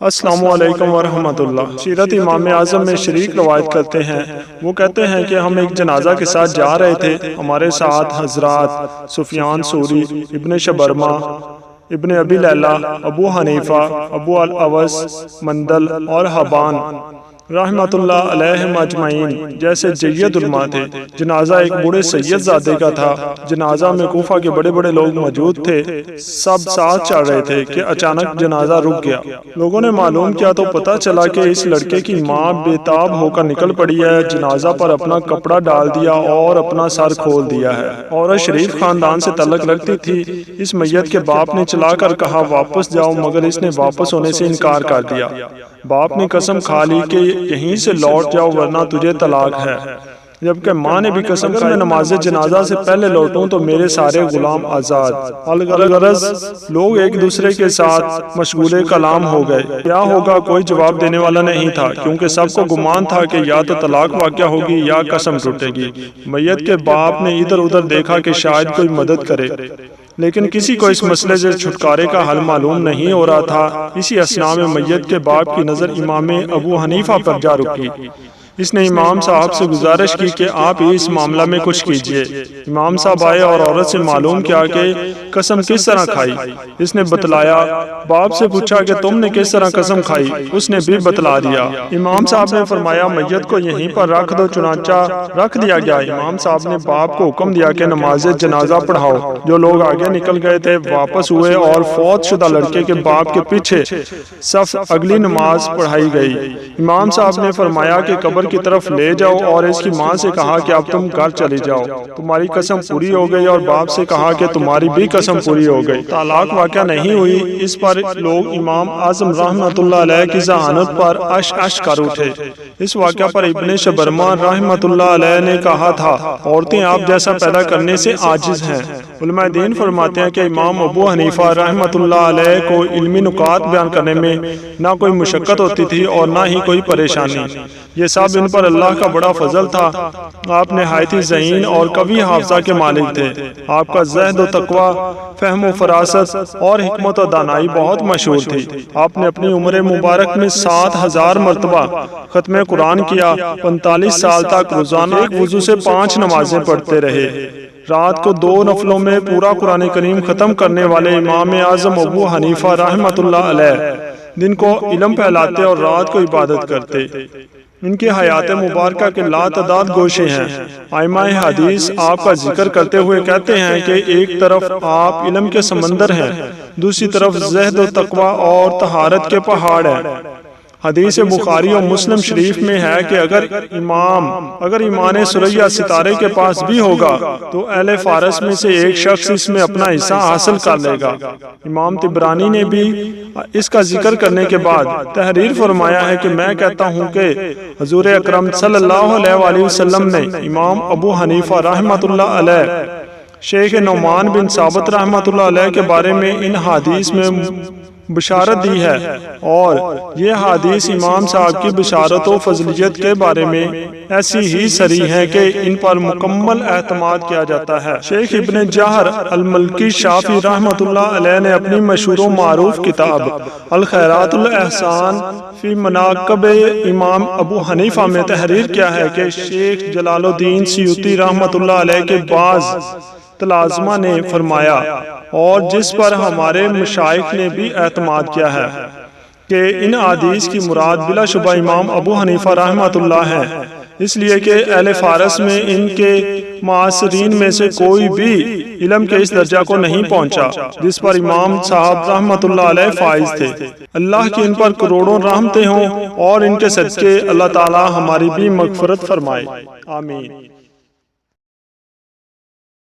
السلام علیکم ورحمۃ اللہ۔ سیرت امام اعظم میں شریک روایت کرتے ہیں، وہ کہتے ہیں کہ ہم ایک جنازہ کے ساتھ جا رہے تھے، ہمارے ساتھ حضرات سفیان ثوری، ابن شبرمہ، ابن ابی لیلہ، ابو حنیفہ، ابو الاوس، مندل اور حبان رحمت اللہ علیہم اجمعین جیسے جید علماء تھے۔ جنازہ ایک بوڑھے سید زادے کا تھا۔ جنازہ میں کوفہ کے بڑے بڑے لوگ موجود تھے، سب ساتھ چل رہے تھے کہ اچانک جنازہ رک گیا۔ لوگوں نے معلوم کیا تو پتہ چلا کہ اس لڑکے کی ماں بے تاب ہو کر نکل پڑی ہے، جنازہ پر اپنا کپڑا ڈال دیا اور اپنا سر کھول دیا ہے۔ عورت شریف خاندان سے تعلق رکھتی تھی۔ اس میت کے باپ نے چلا کر کہا واپس جاؤ، مگر اس نے واپس ہونے سے انکار کر دیا۔ باپ نے قسم کھا لی کہ یہیں سے لوٹ جاؤ ورنہ تجھے طلاق ہے، جبکہ ماں نے بھی قسم کھائی میں نماز جنازہ سے پہلے لوٹوں تو میرے سارے غلام آزاد۔ الغرض لوگ ایک دوسرے کے ساتھ مشغول کلام ہو گئے۔ کیا ہوگا کوئی جواب دینے والا نہیں تھا، کیونکہ سب کو گمان تھا کہ یا تو طلاق واقع ہوگی یا قسم ٹوٹے گی۔ میت کے باپ نے ادھر ادھر دیکھا کہ شاید کوئی مدد کرے، لیکن کسی کو اس مسئلے سے چھٹکارے کا حل معلوم نہیں ہو رہا تھا۔ اسی اثناء میں میت کے باپ کی نظر امام ابو حنیفہ پر جا رکی۔ اس نے امام صاحب سے گزارش کی کہ آپ اس معاملہ میں کچھ کیجئے۔ امام صاحب آئے اور عورت سے معلوم کیا کہ قسم کس طرح کھائی۔ اس نے بتلایا۔ باپ سے پوچھا کہ تم نے کس طرح قسم کھائی، اس نے بھی بتلا دیا۔ امام صاحب نے فرمایا میت کو یہیں پر رکھ دو، چنانچہ رکھ دیا گیا۔ امام صاحب نے باپ کو حکم دیا کہ نماز جنازہ پڑھاؤ۔ جو لوگ آگے نکل گئے تھے واپس ہوئے اور فوت شدہ لڑکے کے باپ کے پیچھے صف اگلی نماز پڑھائی گئی۔ امام صاحب نے فرمایا کہ قبر کی طرف لے جاؤ اور اس کی ماں سے کہا کہ اب تم گھر چلی جاؤ، تمہاری قسم پوری ہو گئی، اور باپ سے کہا کہ تمہاری بھی قسم پوری ہو گئی۔ طلاق واقع نہیں ہوئی۔ اس پر لوگ امام اعظم رحمت اللہ علیہ کی ذہانت پر اش اش کر اٹھے۔ اس واقعہ پر ابن شبرمہ رحمت اللہ علیہ نے کہا تھا عورتیں آپ جیسا پیدا کرنے سے عاجز ہیں۔ علماء دین فرماتے ہیں کہ امام ابو حنیفہ رحمت اللہ علیہ کو علمی نکات بیان کرنے میں نہ کوئی مشقت ہوتی تھی اور نہ ہی کوئی پریشانی۔ یہ سب ان پر اللہ کا بڑا فضل تھا۔ آپ نہایت ہی ذہین اور قوی حافظہ کے مالک تھے۔ آپ کا زہد و تقوی، فہم و فراست اور حکمت و دانائی بہت مشہور تھی۔ آپ نے اپنی عمر مبارک میں 7000 مرتبہ ختم قرآن کیا۔ 45 سال تک روزانہ ایک وضو سے 5 نمازیں پڑھتے رہے۔ رات کو 2 نفلوں میں پورا قرآن کریم ختم کرنے والے امام اعظم ابو حنیفہ رحمت اللہ علیہ دن کو علم پھیلاتے اور رات کو عبادت کرتے۔ ان کی حیات مبارکہ کے لاتعداد گوشے ہیں۔ ائمہ حدیث آپ کا ذکر کرتے ہوئے کہتے ہیں کہ ایک طرف آپ علم کے سمندر ہیں، دوسری طرف زہد و تقوی اور طہارت کے پہاڑ ہیں۔ حدیث بخاری و مسلم شریف میں ہے کہ اگر ایمان ثریا ستارے کے پاس بھی ہوگا تو اہل فارس میں سے ایک شخص اس میں اپنا حصہ حاصل کر لے گا۔ امام طبرانی نے بھی اس کا ذکر کرنے کے بعد تحریر فرمایا ہے کہ میں کہتا ہوں کہ حضور اکرم صلی اللہ علیہ وآلہ وسلم نے امام ابو حنیفہ رحمت اللہ علیہ، شیخ نعمان بن ثابت رحمت اللہ علیہ کے بارے میں ان حدیث میں بشارت دی ہے، اور یہ حدیث امام صاحب کی بشارت و فضلیت کے بارے میں ایسی ہی صریح ہے کہ ان پر مکمل اعتماد کیا جاتا ہے۔ شیخ ابن جہر الملکی شافعی رحمت اللہ علیہ نے اپنی مشہور و معروف کتاب الخیرات الاحسان فی مناقب امام ابو حنیفہ میں تحریر کیا ہے کہ شیخ جلال الدین سیوطی رحمت اللہ علیہ کے بعض تلازمہ نے فرمایا، اور جس پر ہمارے مشائخ نے بھی اعتماد کیا ہے، کہ ان حدیث کی مراد بلا شبہ امام ابو حنیفہ رحمۃ اللہ ہے، اس لیے کہ اہل فارس میں ان کے معاصرین میں سے کوئی بھی علم کے اس درجہ کو نہیں پہنچا جس پر امام صاحب رحمۃ اللہ علیہ فائز تھے۔ اللہ کی ان پر کروڑوں رحمتیں ہوں، اور ان کے صدقے اللہ تعالی ہماری بھی مغفرت فرمائے، آمین۔